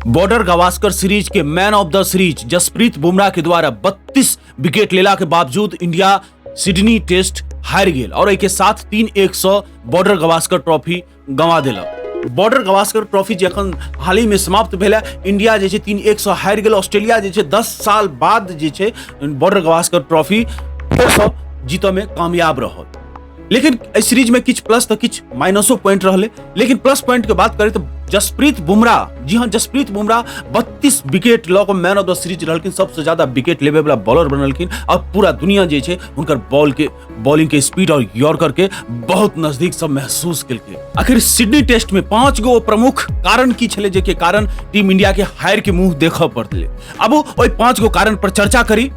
Border Gavaskar series के man of the series Jasprit Bumrah के द्वारा 32 विकेट लेला के बावजूद इंडिया सिडनी टेस्ट हार गेल और एक साथ 3-1 बॉर्डर गावस्कर ट्रॉफी गंवा देलक। बॉर्डर गावस्कर ट्रॉफी जखन हाल ही में समाप्त भेल, इंडिया जे 3-1 हार गेल। ऑस्ट्रेलिया जे 10 साल बाद जे बॉर्डर गावस्कर ट्रॉफी फेर से जीतऽ में कामयाब रहल। लेकिन इस सीरीज में किछ प्लस तो किछ माइनसो पॉइंट रहले। लेकिन प्लस पॉइंट के बात करें तो जसप्रीत बुमराह, जी हाँ, जसप्रीत बुमराह 32 विकेट लऽ कऽ मैन ऑफ द सीरीज रहलखिन, सबसे ज्यादा विकेट लेवे वाला बॉलर बनलखिन और पूरा दुनिया जे छै हुनकर बॉलिंग के स्पीड और यॉर्कर के बहुत नजदीक से महसूस केलकै। आखिर सिडनी टेस्ट में 5 गो प्रमुख कारण की छले जे के कारण टीम इंडिया के हार के मुंह देखऽ पड़लै। अब ओइ 5 गो कारण पर चर्चा करी।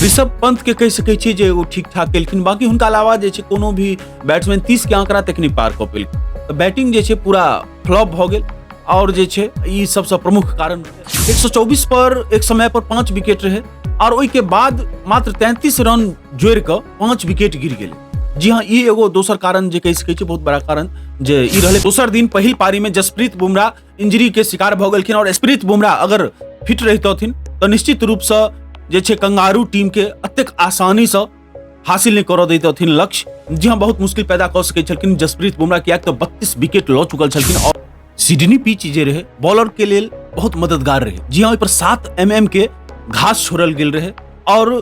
ऋषभ पंत के कह सकै छी जे वो ठीक ठाक केलखिन, बाकी हुनका अलावा जे छै कोनो भी बैट्समैन 30 के आंकड़ा तक नहीं पार कऽ पेलखिन। तो बैटिंग जे छै पूरा फ्लॉप भ गेल और जे छै ई सबसे प्रमुख कारण 124 पर एक समय पर 5 विकेट रहे और ओइ के बाद मात्र 33 रन जोड़ि कऽ 5 विकेट गिर गेलै। जी हाँ, ई एगो दोसर कारण जे कह सकै छी, बहुत बड़ा कारण जे ई रहले। दोसर दिन पहिल पारी में जसप्रीत बुमराह इंजरी के शिकार भ गेलखिन और जसप्रीत बुमराह अगर फिट रहितथिन तो निश्चित रूप से जे छै कंगारू टीम के अतेक आसानी से हासिल नहीं कर दैतथिन लक्ष्य। जी हाँ, बहुत मुश्किल पैदा कर सकै छलखिन जसप्रीत बुमराह, कियाक तो 32 विकेट लऽ चुकल छलखिन और सिडनी पिच जे रहे बॉलर के लेल बहुत मददगार रहे। जी हाँ, ओइ पर 7 mm के घास छोड़ल गेल रहे और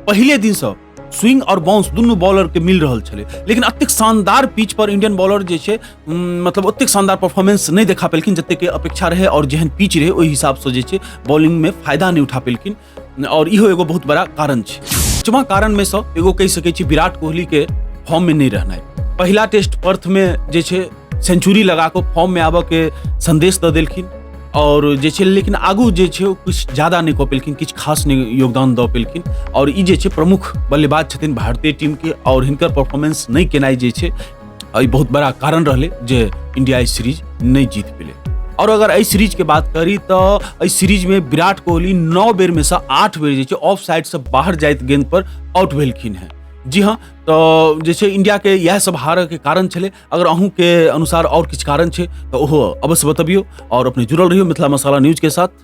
पहले दिन से स्विंग और बाउंस दुनू बॉलर के मिल रहल छले। लेकिन अतेक शानदार पिच पर इंडियन बॉलर जे छै मतलब ओतेक शानदार परफॉर्मेंस नहीं देखा पेलखिन जते के अपेक्षा रहे और जेहन पिच रहे ओहि हिसाब से जे छै बॉलिंग में फायदा नहीं उठा पेलखिन और इहो एगो बहुत बड़ा कारण छै। पांचवा कारण में से एगो कह सकै छी विराट कोहली के फॉर्म में नहीं रहनाइ। पहला टेस्ट पर्थ में जे छै सेंचुरी लगा के फॉर्म में आबऽ के संदेश दऽ देलखिन और जे छै, लेकिन आगू जे छै कुछ ज्यादा नहीं कऽ पेलखिन, किछ खास नहीं योगदान दऽ पेलखिन और ई जे छै प्रमुख बल्लेबाज छथिन भारतीय टीम के और हिनकर परफॉर्मेंस नहीं केनाइ जे छै ई बहुत बड़ा कारण रहले जे इंडिया इस सीरीज नहीं जीत पेले। और अगर इस सीरीज के बात करी तो इस सीरीज में विराट कोहली 9 बेर में से 8 बेर जे छै ऑफ साइड से बाहर जाइत गेंद पर आउट भेलखिन है। जी हाँ, तो जैसे इंडिया के यह सब हार के कारण छले। अगर अहूँ के अनुसार और किछ कारण छे तो ओहो अवश्य बतबियो और अपने जुड़ल रहियो मिथिला मसाला न्यूज के साथ।